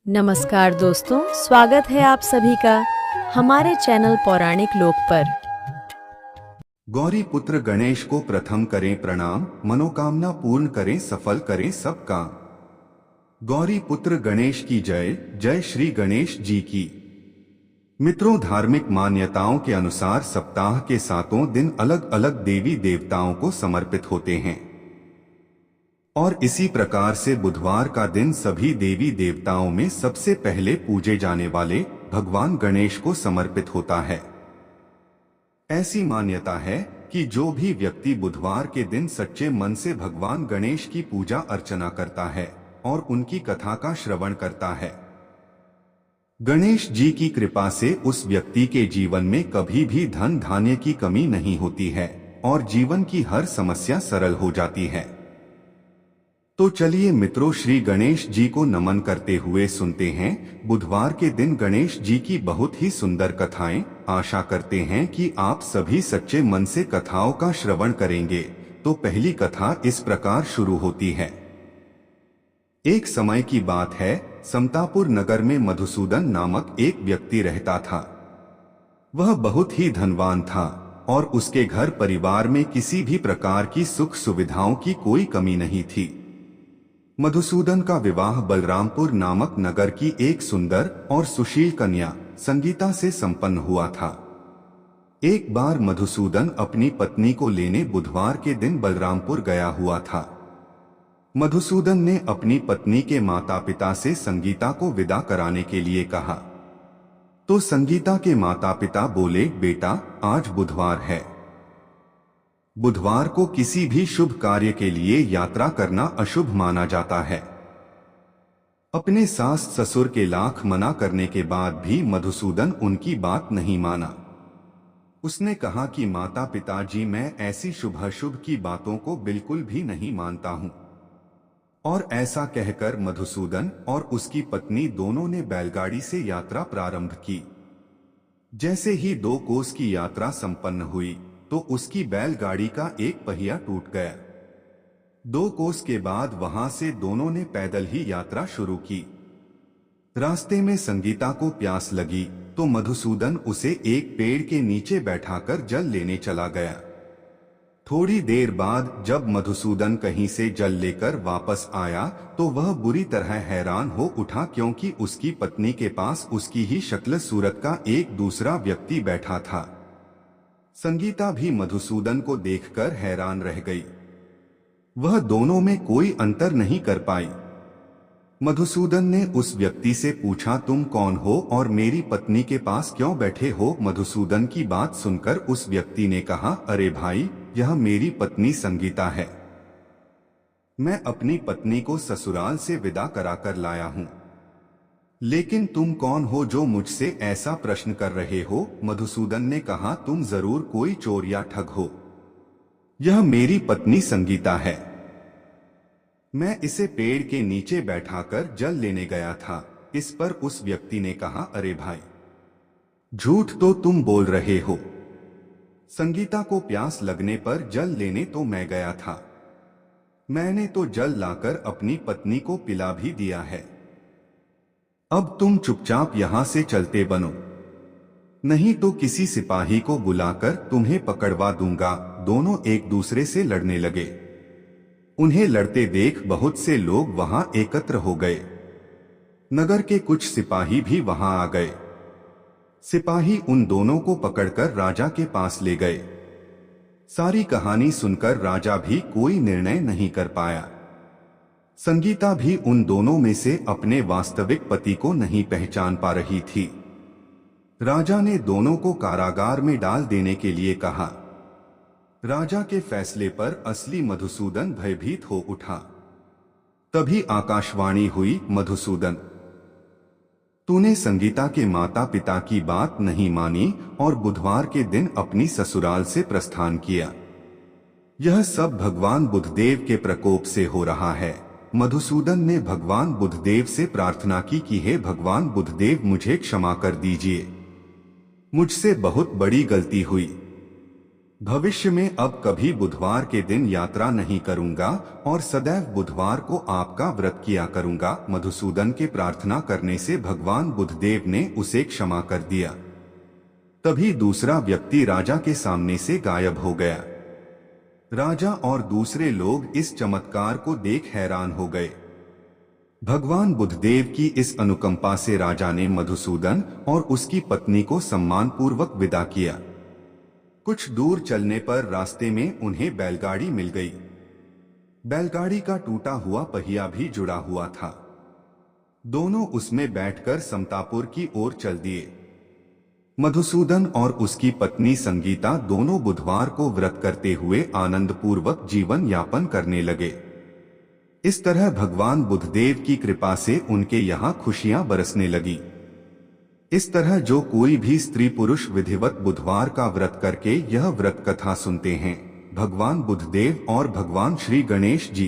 नमस्कार दोस्तों, स्वागत है आप सभी का हमारे चैनल पौराणिक लोक पर। गौरी पुत्र गणेश को प्रथम करें प्रणाम, मनोकामना पूर्ण करें, सफल करें सब काम। गौरी पुत्र गणेश की जय। जय श्री गणेश जी की। मित्रों, धार्मिक मान्यताओं के अनुसार सप्ताह के 7 दिन अलग अलग देवी देवताओं को समर्पित होते हैं और इसी प्रकार से बुधवार का दिन सभी देवी देवताओं में सबसे पहले पूजे जाने वाले भगवान गणेश को समर्पित होता है। ऐसी मान्यता है कि जो भी व्यक्ति बुधवार के दिन सच्चे मन से भगवान गणेश की पूजा अर्चना करता है और उनकी कथा का श्रवण करता है, गणेश जी की कृपा से उस व्यक्ति के जीवन में कभी भी धन धान्य की कमी नहीं होती है और जीवन की हर समस्या सरल हो जाती है। तो चलिए मित्रों, श्री गणेश जी को नमन करते हुए सुनते हैं बुधवार के दिन गणेश जी की बहुत ही सुंदर कथाएं। आशा करते हैं कि आप सभी सच्चे मन से कथाओं का श्रवण करेंगे। तो पहली कथा इस प्रकार शुरू होती है। एक समय की बात है, समतापुर नगर में मधुसूदन नामक एक व्यक्ति रहता था। वह बहुत ही धनवान था और उसके घर परिवार में किसी भी प्रकार की सुख सुविधाओं की कोई कमी नहीं थी। मधुसूदन का विवाह बलरामपुर नामक नगर की एक सुंदर और सुशील कन्या संगीता से संपन्न हुआ था। एक बार मधुसूदन अपनी पत्नी को लेने बुधवार के दिन बलरामपुर गया हुआ था। मधुसूदन ने अपनी पत्नी के माता पिता से संगीता को विदा कराने के लिए कहा, तो संगीता के माता पिता बोले, बेटा आज बुधवार है। बुधवार को किसी भी शुभ कार्य के लिए यात्रा करना अशुभ माना जाता है। अपने सास ससुर के लाख मना करने के बाद भी मधुसूदन उनकी बात नहीं माना। उसने कहा कि माता पिताजी, मैं ऐसी शुभ अशुभ की बातों को बिल्कुल भी नहीं मानता हूं। और ऐसा कहकर मधुसूदन और उसकी पत्नी दोनों ने बैलगाड़ी से यात्रा प्रारंभ की। जैसे ही 2 कोस की यात्रा संपन्न हुई तो उसकी बैलगाड़ी का एक पहिया टूट गया। 2 कोस के बाद वहां से दोनों ने पैदल ही यात्रा शुरू की। रास्ते में संगीता को प्यास लगी तो मधुसूदन उसे एक पेड़ के नीचे बैठाकर जल लेने चला गया। थोड़ी देर बाद जब मधुसूदन कहीं से जल लेकर वापस आया तो वह बुरी तरह हैरान हो उठा, क्योंकि उसकी पत्नी के पास उसकी ही शक्ल सूरत का एक दूसरा व्यक्ति बैठा था। संगीता भी मधुसूदन को देखकर हैरान रह गई। वह दोनों में कोई अंतर नहीं कर पाई। मधुसूदन ने उस व्यक्ति से पूछा, तुम कौन हो और मेरी पत्नी के पास क्यों बैठे हो? मधुसूदन की बात सुनकर उस व्यक्ति ने कहा, अरे भाई, यह मेरी पत्नी संगीता है। मैं अपनी पत्नी को ससुराल से विदा कराकर लाया हूं। लेकिन तुम कौन हो जो मुझसे ऐसा प्रश्न कर रहे हो? मधुसूदन ने कहा, तुम जरूर कोई चोर या ठग हो। यह मेरी पत्नी संगीता है। मैं इसे पेड़ के नीचे बैठाकर जल लेने गया था। इस पर उस व्यक्ति ने कहा, अरे भाई, झूठ तो तुम बोल रहे हो। संगीता को प्यास लगने पर जल लेने तो मैं गया था। मैंने तो जल लाकर अपनी पत्नी को पिला भी दिया है। अब तुम चुपचाप यहां से चलते बनो, नहीं तो किसी सिपाही को बुलाकर तुम्हें पकड़वा दूंगा। दोनों एक दूसरे से लड़ने लगे। उन्हें लड़ते देख बहुत से लोग वहां एकत्र हो गए। नगर के कुछ सिपाही भी वहां आ गए। सिपाही उन दोनों को पकड़कर राजा के पास ले गए। सारी कहानी सुनकर राजा भी कोई निर्णय नहीं कर पाया। संगीता भी उन दोनों में से अपने वास्तविक पति को नहीं पहचान पा रही थी। राजा ने दोनों को कारागार में डाल देने के लिए कहा। राजा के फैसले पर असली मधुसूदन भयभीत हो उठा। तभी आकाशवाणी हुई, मधुसूदन, तूने संगीता के माता पिता की बात नहीं मानी और बुधवार के दिन अपनी ससुराल से प्रस्थान किया। यह सब भगवान बुधदेव के प्रकोप से हो रहा है। मधुसूदन ने भगवान बुधदेव से प्रार्थना की कि हे भगवान बुधदेव, मुझे क्षमा कर दीजिए। मुझसे बहुत बड़ी गलती हुई। भविष्य में अब कभी बुधवार के दिन यात्रा नहीं करूंगा और सदैव बुधवार को आपका व्रत किया करूंगा। मधुसूदन के प्रार्थना करने से भगवान बुद्धदेव ने उसे क्षमा कर दिया। तभी दूसरा व्यक्ति राजा के सामने से गायब हो गया। राजा और दूसरे लोग इस चमत्कार को देख हैरान हो गए। भगवान बुद्धदेव की इस अनुकंपा से राजा ने मधुसूदन और उसकी पत्नी को सम्मानपूर्वक विदा किया। कुछ दूर चलने पर रास्ते में उन्हें बैलगाड़ी मिल गई। बैलगाड़ी का टूटा हुआ पहिया भी जुड़ा हुआ था। दोनों उसमें बैठकर समतापुर की ओर चल दिए। मधुसूदन और उसकी पत्नी संगीता दोनों बुधवार को व्रत करते हुए आनंदपूर्वक जीवन यापन करने लगे। इस तरह भगवान बुद्धदेव की कृपा से उनके यहाँ खुशियां बरसने लगी। इस तरह जो कोई भी स्त्री पुरुष विधिवत बुधवार का व्रत करके यह व्रत कथा सुनते हैं, भगवान बुद्धदेव और भगवान श्री गणेश जी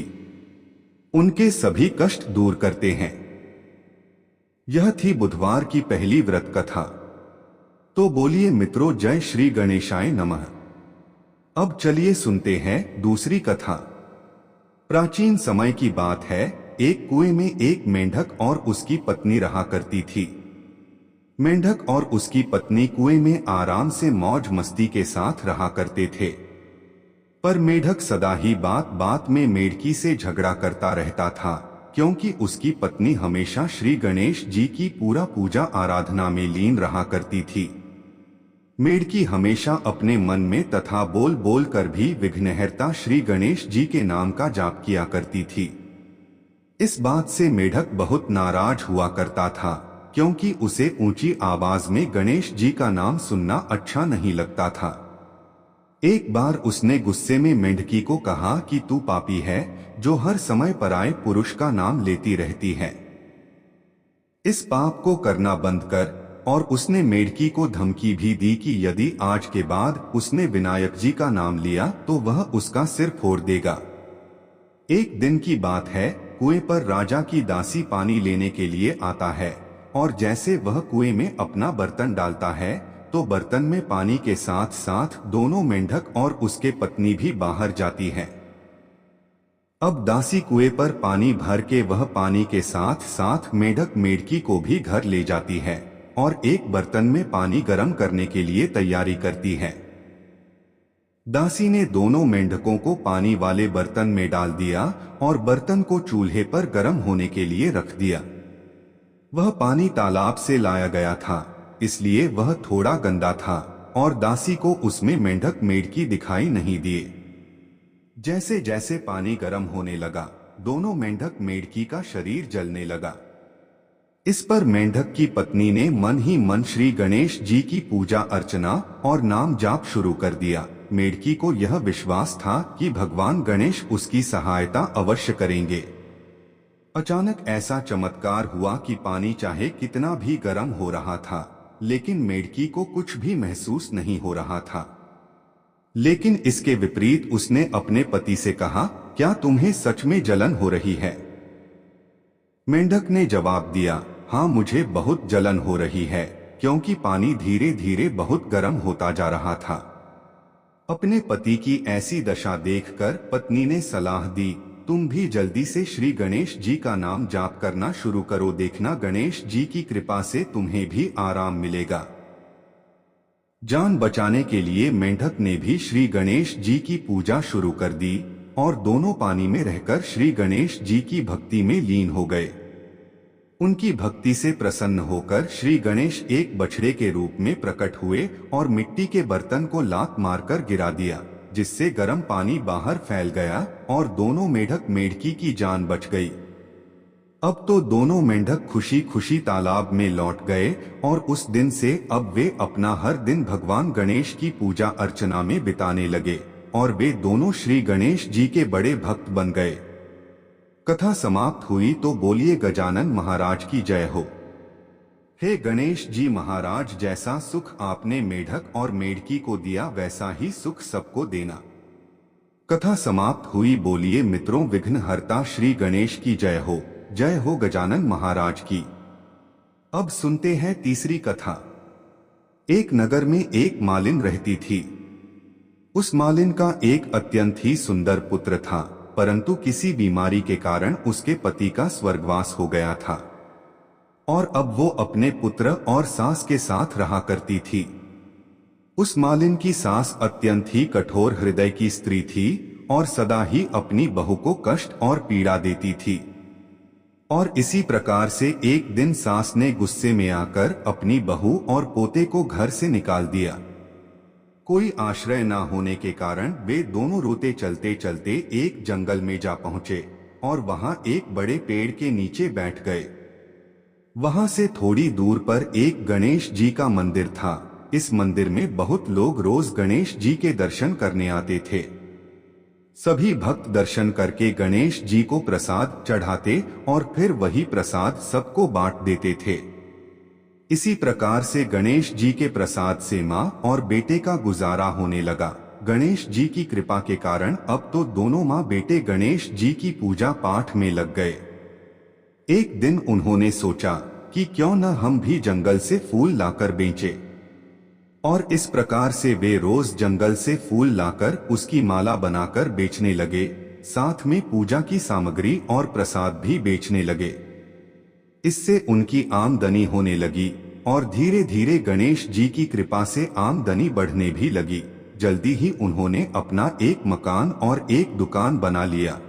उनके सभी कष्ट दूर करते हैं। यह थी बुधवार की पहली व्रत कथा। तो बोलिए मित्रों, जय श्री गणेशाय नमः। अब चलिए सुनते हैं दूसरी कथा। प्राचीन समय की बात है, एक कुएं में एक मेंढक और उसकी पत्नी रहा करती थी। मेंढक और उसकी पत्नी कुएं में आराम से मौज मस्ती के साथ रहा करते थे। पर मेंढक सदा ही बात बात में मेढकी से झगड़ा करता रहता था, क्योंकि उसकी पत्नी हमेशा श्री गणेश जी की पूरा पूजा आराधना में लीन रहा करती थी। मेढकी हमेशा अपने मन में तथा बोल बोल कर भी विघ्नहर्ता श्री गणेश जी के नाम का जाप किया करती थी। इस बात से मेढक बहुत नाराज हुआ करता था, क्योंकि उसे ऊंची आवाज में गणेश जी का नाम सुनना अच्छा नहीं लगता था। एक बार उसने गुस्से में मेंढकी को कहा कि तू पापी है, जो हर समय पराये पुरुष का नाम लेती रहती है। इस पाप को करना बंद कर। और उसने मेंढकी को धमकी भी दी कि यदि आज के बाद उसने विनायक जी का नाम लिया तो वह उसका सिर फोड़ देगा। एक दिन की बात है, कुएं पर राजा की दासी पानी लेने के लिए आता है, और जैसे वह कुएं में अपना बर्तन डालता है तो बर्तन में पानी के साथ साथ दोनों मेंढक और उसके पत्नी भी बाहर जाती है। अब दासी कुएं पर पानी भर के वह पानी के साथ साथ मेंढक मेढकी को भी घर ले जाती है और एक बर्तन में पानी गर्म करने के लिए तैयारी करती है। दासी ने दोनों मेंढकों को पानी वाले बर्तन में डाल दिया और बर्तन को चूल्हे पर गर्म होने के लिए रख दिया। वह पानी तालाब से लाया गया था, इसलिए वह थोड़ा गंदा था और दासी को उसमें मेंढक मेढकी दिखाई नहीं दिए। जैसे जैसे पानी गर्म होने लगा, दोनों मेंढक मेढकी का शरीर जलने लगा। इस पर मेंढक की पत्नी ने मन ही मन श्री गणेश जी की पूजा अर्चना और नाम जाप शुरू कर दिया। मेढकी को यह विश्वास था कि भगवान गणेश उसकी सहायता अवश्य करेंगे। अचानक ऐसा चमत्कार हुआ कि पानी चाहे कितना भी गर्म हो रहा था, लेकिन मेढकी को कुछ भी महसूस नहीं हो रहा था। लेकिन इसके विपरीत उसने अपने पति से कहा, क्या तुम्हें सच में जलन हो रही है? मेंढक ने जवाब दिया, हाँ मुझे बहुत जलन हो रही है, क्योंकि पानी धीरे धीरे बहुत गर्म होता जा रहा था। अपने पति की ऐसी दशा देखकर पत्नी ने सलाह दी, तुम भी जल्दी से श्री गणेश जी का नाम जाप करना शुरू करो, देखना गणेश जी की कृपा से तुम्हें भी आराम मिलेगा। जान बचाने के लिए मेंढक ने भी श्री गणेश जी की पूजा शुरू कर दी और दोनों पानी में रहकर श्री गणेश जी की भक्ति में लीन हो गए। उनकी भक्ति से प्रसन्न होकर श्री गणेश एक बछड़े के रूप में प्रकट हुए और मिट्टी के बर्तन को लात मारकर गिरा दिया, जिससे गर्म पानी बाहर फैल गया और दोनों मेंढक मेढकी की जान बच गई। अब तो दोनों मेंढक खुशी खुशी तालाब में लौट गए और उस दिन से अब वे अपना हर दिन भगवान गणेश की पूजा अर्चना में बिताने लगे और वे दोनों श्री गणेश जी के बड़े भक्त बन गए। कथा समाप्त हुई तो बोलिए गजानन महाराज की जय हो। हे गणेश जी महाराज, जैसा सुख आपने मेढक और मेढकी को दिया वैसा ही सुख सबको देना। कथा समाप्त हुई। बोलिए मित्रों, विघ्नहर्ता श्री गणेश की जय हो गजानन महाराज की। अब सुनते हैं तीसरी कथा। एक नगर में एक मालिन रहती थी। उस मालिन का एक अत्यंत ही सुंदर पुत्र था, परंतु किसी बीमारी के कारण उसके पति का स्वर्गवास हो गया था और अब वो अपने पुत्र और सास के साथ रहा करती थी। उस मालिन की सास अत्यंत ही कठोर हृदय की स्त्री थी और सदा ही अपनी बहू को कष्ट और पीड़ा देती थी। और इसी प्रकार से एक दिन सास ने गुस्से में आकर अपनी बहू और पोते को घर से निकाल दिया। कोई आश्रय न होने के कारण वे दोनों रोते चलते चलते एक जंगल में जा पहुंचे और वहां एक बड़े पेड़ के नीचे बैठ गए। वहां से थोड़ी दूर पर एक गणेश जी का मंदिर था। इस मंदिर में बहुत लोग रोज गणेश जी के दर्शन करने आते थे। सभी भक्त दर्शन करके गणेश जी को प्रसाद चढ़ाते और फिर वही प्रसाद सबको बांट देते थे। इसी प्रकार से गणेश जी के प्रसाद से माँ और बेटे का गुजारा होने लगा। गणेश जी की कृपा के कारण अब तो दोनों माँ बेटे गणेश जी की पूजा पाठ में लग गए। एक दिन उन्होंने सोचा कि क्यों न हम भी जंगल से फूल लाकर बेचें। और इस प्रकार से वे रोज जंगल से फूल लाकर उसकी माला बनाकर बेचने लगे, साथ में पूजा की सामग्री और प्रसाद भी बेचने लगे। इससे उनकी आमदनी होने लगी और धीरे धीरे गणेश जी की कृपा से आमदनी बढ़ने भी लगी। जल्दी ही उन्होंने अपना एक मकान और एक दुकान बना लिया।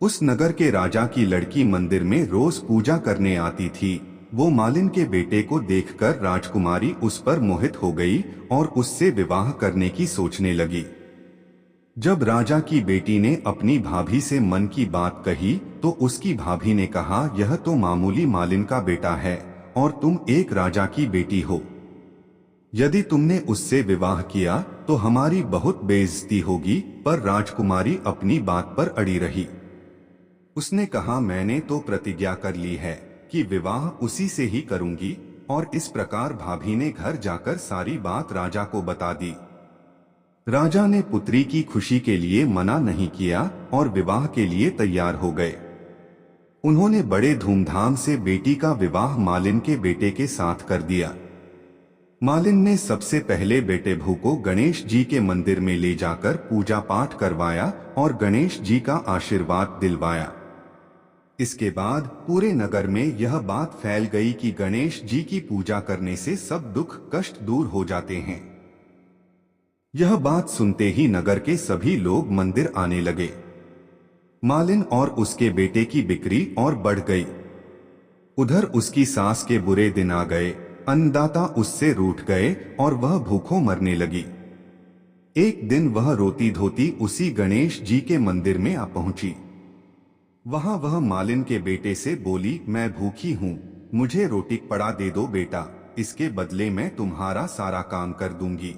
उस नगर के राजा की लड़की मंदिर में रोज पूजा करने आती थी। वो मालिन के बेटे को देखकर राजकुमारी उस पर मोहित हो गई और उससे विवाह करने की सोचने लगी। जब राजा की बेटी ने अपनी भाभी से मन की बात कही तो उसकी भाभी ने कहा, यह तो मामूली मालिन का बेटा है और तुम एक राजा की बेटी हो। यदि तुमने उससे विवाह किया तो हमारी बहुत बेइज्जती होगी। पर राजकुमारी अपनी बात पर अड़ी रही। उसने कहा, मैंने तो प्रतिज्ञा कर ली है कि विवाह उसी से ही करूंगी। और इस प्रकार भाभी ने घर जाकर सारी बात राजा को बता दी। राजा ने पुत्री की खुशी के लिए मना नहीं किया और विवाह के लिए तैयार हो गए। उन्होंने बड़े धूमधाम से बेटी का विवाह मालिन के बेटे के साथ कर दिया। मालिन ने सबसे पहले बेटे भू को गणेश जी के मंदिर में ले जाकर पूजा पाठ करवाया और गणेश जी का आशीर्वाद दिलवाया। इसके बाद पूरे नगर में यह बात फैल गई कि गणेश जी की पूजा करने से सब दुख कष्ट दूर हो जाते हैं। यह बात सुनते ही नगर के सभी लोग मंदिर आने लगे। मालिन और उसके बेटे की बिक्री और बढ़ गई। उधर उसकी सास के बुरे दिन आ गए। अन्नदाता उससे रूठ गए और वह भूखों मरने लगी। एक दिन वह रोती धोती उसी गणेश जी के मंदिर में आ पहुंची। वहां वह मालिन के बेटे से बोली, मैं भूखी हूं, मुझे रोटी पड़ा दे दो बेटा, इसके बदले मैं तुम्हारा सारा काम कर दूंगी।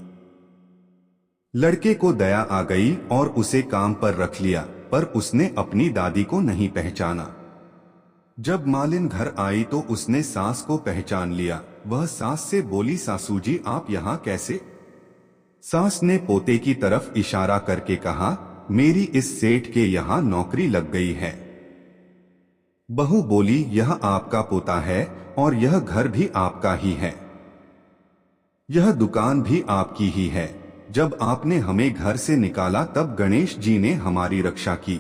लड़के को दया आ गई और उसे काम पर रख लिया, पर उसने अपनी दादी को नहीं पहचाना। जब मालिन घर आई तो उसने सास को पहचान लिया। वह सास से बोली, सासू जी आप यहाँ कैसे? सास ने पोते की तरफ इशारा करके कहा, मेरी इस सेठ के यहाँ नौकरी लग गई है। बहू बोली, यह आपका पोता है और यह घर भी आपका ही है, यह दुकान भी आपकी ही है। जब आपने हमें घर से निकाला तब गणेश जी ने हमारी रक्षा की।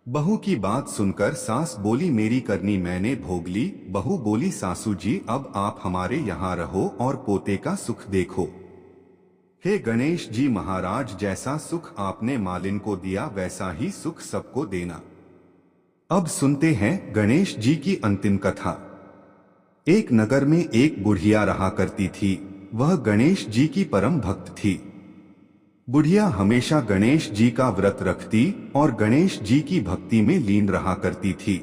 बहू की बात सुनकर सास बोली, मेरी करनी मैंने भोग ली। बहू बोली, सासू जी अब आप हमारे यहाँ रहो और पोते का सुख देखो। हे गणेश जी महाराज, जैसा सुख आपने मालिन को दिया वैसा ही सुख सबको देना। अब सुनते हैं गणेश जी की अंतिम कथा। एक नगर में एक बुढ़िया रहा करती थी। वह गणेश जी की परम भक्त थी। बुढ़िया हमेशा गणेश जी का व्रत रखती और गणेश जी की भक्ति में लीन रहा करती थी।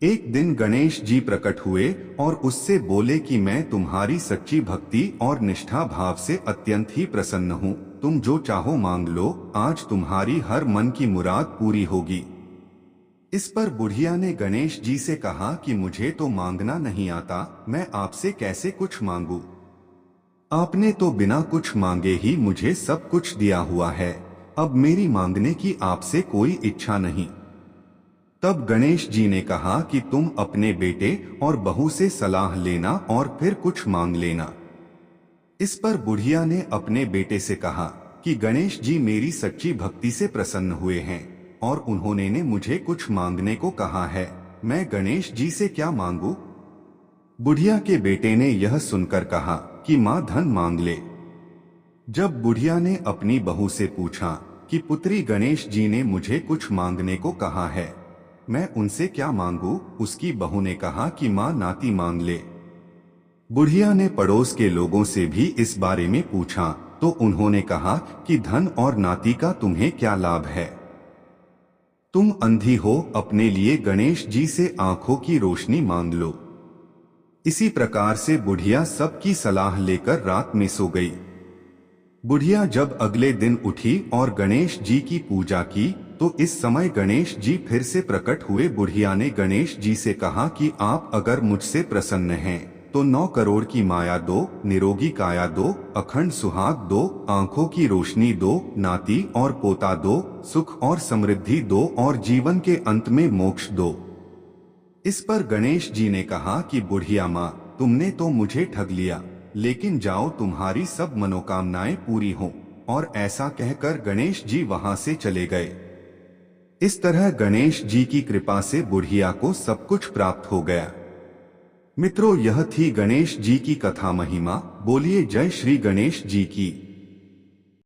एक दिन गणेश जी प्रकट हुए और उससे बोले कि मैं तुम्हारी सच्ची भक्ति और निष्ठा भाव से अत्यंत ही प्रसन्न हूँ। तुम जो चाहो मांग लो, आज तुम्हारी हर मन की मुराद पूरी होगी। इस पर बुढ़िया ने गणेश जी से कहा कि मुझे तो मांगना नहीं आता, मैं आपसे कैसे कुछ मांगू? आपने तो बिना कुछ मांगे ही मुझे सब कुछ दिया हुआ है। अब मेरी मांगने की आपसे कोई इच्छा नहीं। तब गणेश जी ने कहा कि तुम अपने बेटे और बहू से सलाह लेना और फिर कुछ मांग लेना। इस पर बुढ़िया ने अपने बेटे से कहा, कि गणेश जी मेरी सच्ची भक्ति से प्रसन्न हुए हैं और उन्होंने ने मुझे कुछ मांगने को कहा है। मैं गणेश जी से क्या मांगू? बुढ़िया के बेटे ने यह सुनकर कहा कि माँ धन मांग ले। जब बुढ़िया ने अपनी बहू से पूछा कि पुत्री गणेश जी ने मुझे कुछ मांगने को कहा है, मैं उनसे क्या मांगू? उसकी बहू ने कहा कि माँ नाती मांग ले। बुढ़िया ने पड़ोस के लोगों से भी इस बारे में पूछा तो उन्होंने कहा कि धन और नाती का तुम्हें क्या लाभ है? तुम अंधी हो, अपने लिए गणेश जी से आंखों की रोशनी मांग लो। इसी प्रकार से बुढ़िया सबकी सलाह लेकर रात में सो गई। बुढ़िया जब अगले दिन उठी और गणेश जी की पूजा की तो इस समय गणेश जी फिर से प्रकट हुए। बुढ़िया ने गणेश जी से कहा कि आप अगर मुझसे प्रसन्न हैं तो 9 करोड़ की माया दो, निरोगी काया दो, अखंड सुहाग दो, आंखों की रोशनी दो, नाती और पोता दो, सुख और समृद्धि दो और जीवन के अंत में मोक्ष दो। इस पर गणेश जी ने कहा कि बुढ़िया माँ, तुमने तो मुझे ठग लिया, लेकिन जाओ तुम्हारी सब मनोकामनाएं पूरी हों। और ऐसा कहकर गणेश जी वहां से चले गए। इस तरह गणेश जी की कृपा से बुढ़िया को सब कुछ प्राप्त हो गया। मित्रों, यह थी गणेश जी की कथा महिमा। बोलिए जय श्री गणेश जी की।